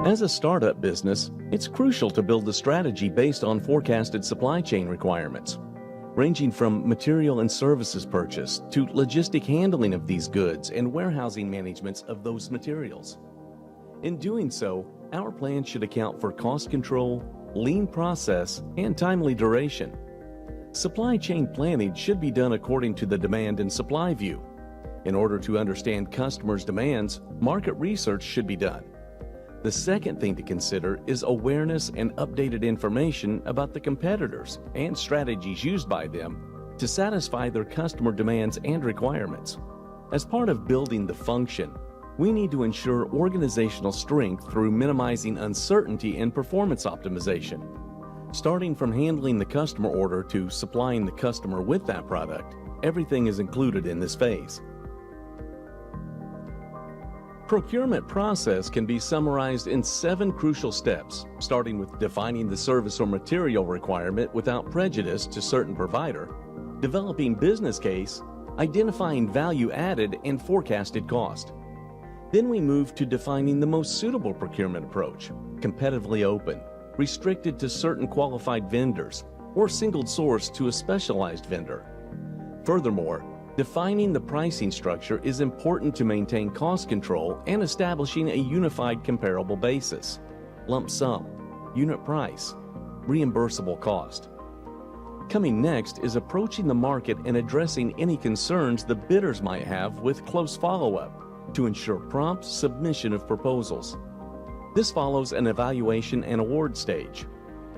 As a startup business, it's crucial to build a strategy based on forecasted supply chain requirements, ranging from material and services purchase to logistic handling of these goods and warehousing management of those materials. In doing so, our plan should account for cost control, lean process, and timely duration. Supply chain planning should be done according to the demand and supply view. In order to understand customers' demands, market research should be done. The second thing to consider is awareness and updated information about the competitors and strategies used by them to satisfy their customer demands and requirements. As part of building the function, we need to ensure organizational strength through minimizing uncertainty and performance optimization. Starting from handling the customer order to supplying the customer with that product, everything is included in this phase. Procurement process can be summarized in 7 crucial steps, starting with defining the service or material requirement without prejudice to certain provider, developing business case, identifying value added and forecasted cost. Then we move to defining the most suitable procurement approach, competitively open, restricted to certain qualified vendors, or single source to a specialized vendor. Furthermore, defining the pricing structure is important to maintain cost control and establishing a unified comparable basis, lump sum, unit price, reimbursable cost. Coming next is approaching the market and addressing any concerns the bidders might have with close follow-up to ensure prompt submission of proposals. This follows an evaluation and award stage.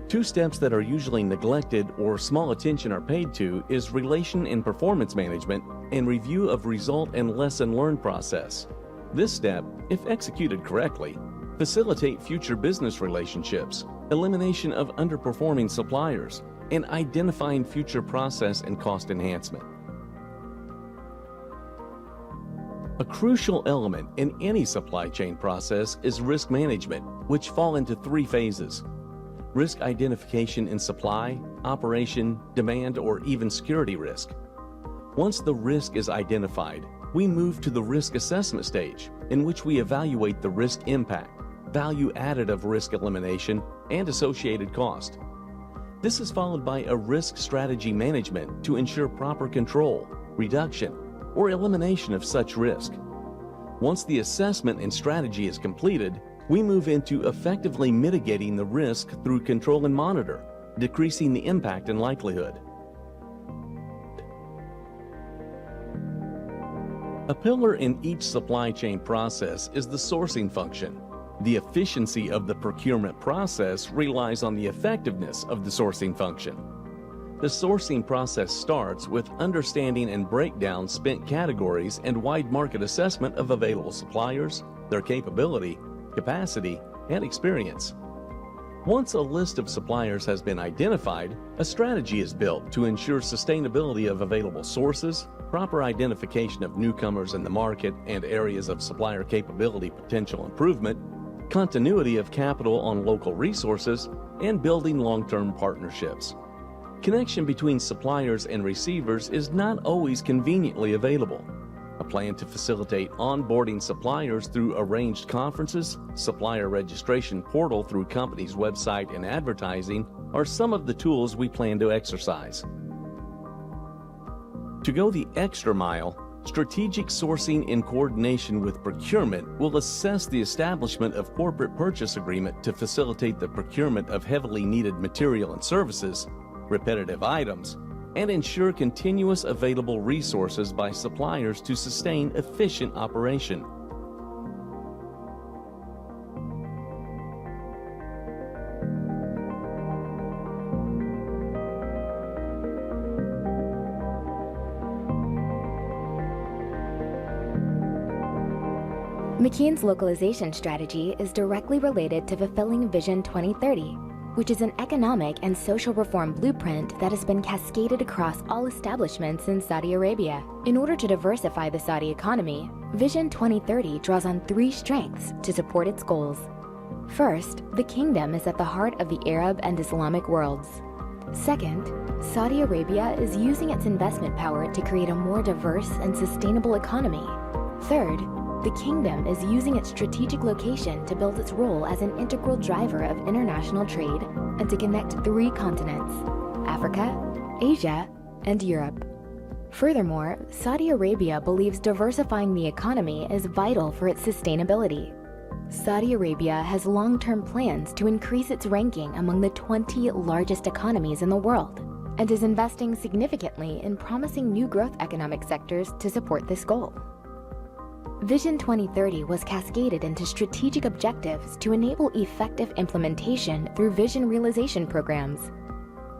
2 steps that are usually neglected or small attention are paid to is relation and performance management and review of result and lesson learned process. This step, if executed correctly, facilitate future business relationships, elimination of underperforming suppliers, and identifying future process and cost enhancement. A crucial element in any supply chain process is risk management, which fall into 3 phases. Risk identification in supply, operation, demand, or even security risk. Once the risk is identified, we move to the risk assessment stage, in which we evaluate the risk impact, value added of risk elimination, and associated cost. This is followed by a risk strategy management to ensure proper control, reduction, or elimination of such risk. Once the assessment and strategy is completed, we move into effectively mitigating the risk through control and monitor, decreasing the impact and likelihood. A pillar in each supply chain process is the sourcing function. The efficiency of the procurement process relies on the effectiveness of the sourcing function. The sourcing process starts with understanding and breakdown spent categories and wide market assessment of available suppliers, their capability, capacity, and experience. Once a list of suppliers has been identified, a strategy is built to ensure sustainability of available sources, proper identification of newcomers in the market and areas of supplier capability potential improvement, continuity of capital on local resources, and building long-term partnerships. Connection between suppliers and receivers is not always conveniently available. A plan to facilitate onboarding suppliers through arranged conferences, supplier registration portal through company's website and advertising are some of the tools we plan to exercise. To go the extra mile, strategic sourcing in coordination with procurement will assess the establishment of corporate purchase agreement to facilitate the procurement of heavily needed material and services, repetitive items, and ensure continuous available resources by suppliers to sustain efficient operation. Makeen's localization strategy is directly related to fulfilling Vision 2030, which is an economic and social reform blueprint that has been cascaded across all establishments in Saudi Arabia. In order to diversify the Saudi economy, Vision 2030 draws on 3 strengths to support its goals. First, the kingdom is at the heart of the Arab and Islamic worlds. Second, Saudi Arabia is using its investment power to create a more diverse and sustainable economy. Third, The kingdom is using its strategic location to build its role as an integral driver of international trade and to connect 3 continents: Africa, Asia, and Europe. Furthermore, Saudi Arabia believes diversifying the economy is vital for its sustainability. Saudi Arabia has long-term plans to increase its ranking among the 20 largest economies in the world and is investing significantly in promising new growth economic sectors to support this goal. Vision 2030 was cascaded into strategic objectives to enable effective implementation through vision realization programs.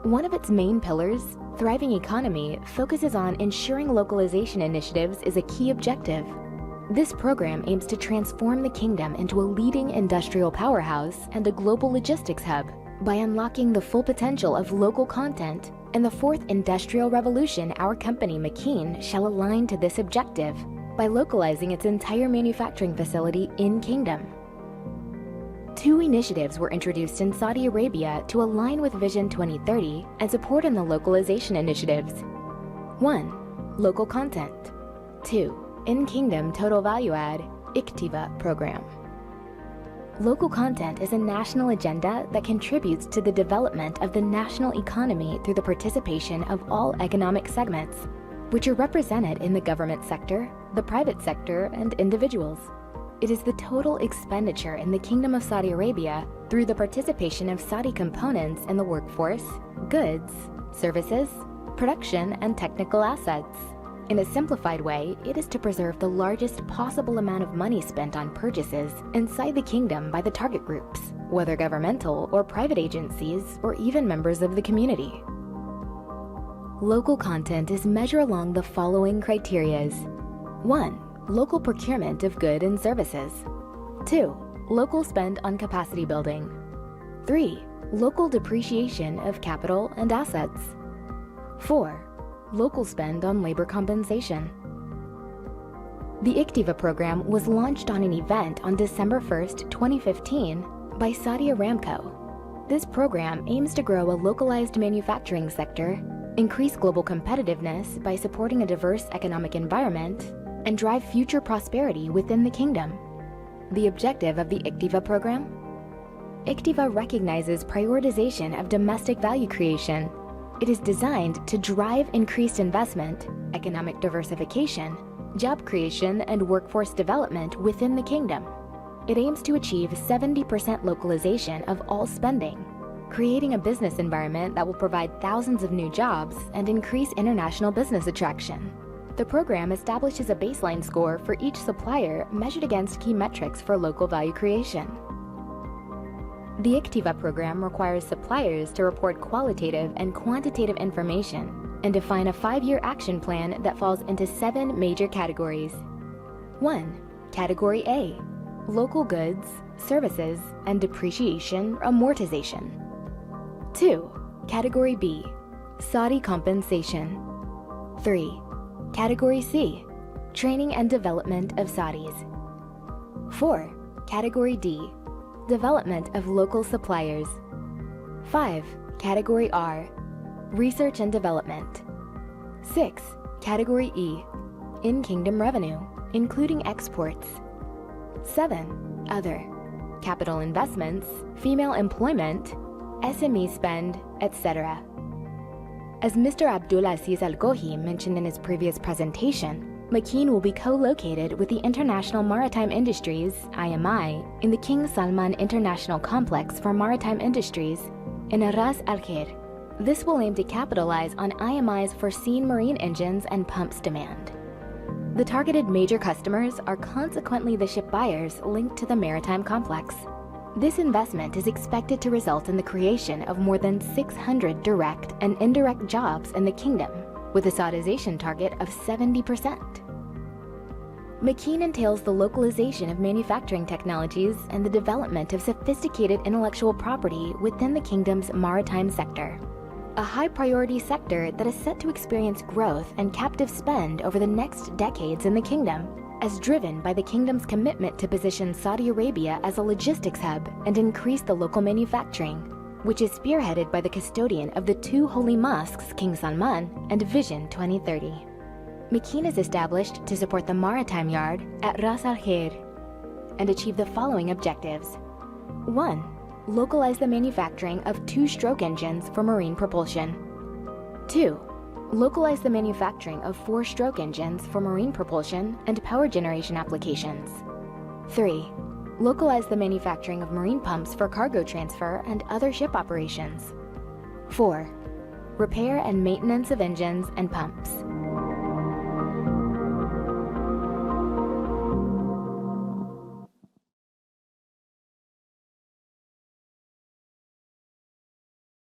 One of its main pillars, Thriving Economy, focuses on ensuring localization initiatives is a key objective. This program aims to transform the kingdom into a leading industrial powerhouse and a global logistics hub by unlocking the full potential of local content. In the 4th industrial revolution, our company Makeen shall align to this objective by localizing its entire manufacturing facility in kingdom. 2 initiatives were introduced in Saudi Arabia to align with Vision 2030 and support in the localization initiatives. 1. Local content. 2. In-Kingdom Total Value Add ICTIVA program. Local content is a national agenda that contributes to the development of the national economy through the participation of all economic segments, which are represented in the government sector, the private sector, and individuals. It is the total expenditure in the Kingdom of Saudi Arabia through the participation of Saudi components in the workforce, goods, services, production, and technical assets. In a simplified way, it is to preserve the largest possible amount of money spent on purchases inside the kingdom by the target groups, whether governmental or private agencies or even members of the community. Local content is measured along the following criterias. 1. Local procurement of goods and services. 2. Local spend on capacity building. 3. Local depreciation of capital and assets. 4. Local spend on labor compensation. The ICTIVA program was launched on an event on December 1st, 2015 by Saudi Aramco. This program aims to grow a localized manufacturing sector, increase global competitiveness by supporting a diverse economic environment, and drive future prosperity within the kingdom. The objective of the ICTIVA program? ICTIVA recognizes prioritization of domestic value creation. It is designed to drive increased investment, economic diversification, job creation, and workforce development within the kingdom. It aims to achieve 70% localization of all spending, creating a business environment that will provide thousands of new jobs and increase international business attraction. The program establishes a baseline score for each supplier measured against key metrics for local value creation. The ICTIVA program requires suppliers to report qualitative and quantitative information and define a 5-year action plan that falls into 7 major categories. 1. Category A, local goods, services, and depreciation amortization. 2. Category B, Saudi compensation. 3. Category C, training and development of Saudis. 4. Category D, development of local suppliers. 5. Category R, research and development. 6. Category E, in-kingdom revenue, including exports. 7. Other, capital investments, female employment, SME spend, etc. As Mr. Abdulaziz Al-Gohi mentioned in his previous presentation, Makeen will be co-located with the International Maritime Industries, IMI, in the King Salman International Complex for Maritime Industries in Ras Al Khair. This will aim to capitalize on IMI's foreseen marine engines and pumps demand. The targeted major customers are consequently the ship buyers linked to the maritime complex. This investment is expected to result in the creation of more than 600 direct and indirect jobs in the kingdom, with a Saudization target of 70%. Makeen entails the localization of manufacturing technologies and the development of sophisticated intellectual property within the kingdom's maritime sector, a high-priority sector that is set to experience growth and captive spend over the next decades in the kingdom, as driven by the kingdom's commitment to position Saudi Arabia as a logistics hub and increase the local manufacturing, which is spearheaded by the custodian of the 2 holy mosques, King Salman and Vision 2030. Makeen is established to support the maritime yard at Ras Al Khair and achieve the following objectives. 1. Localize the manufacturing of two-stroke engines for marine propulsion. 2. Localize the manufacturing of four-stroke engines for marine propulsion and power generation applications. 3. Localize the manufacturing of marine pumps for cargo transfer and other ship operations. 4. Repair and maintenance of engines and pumps.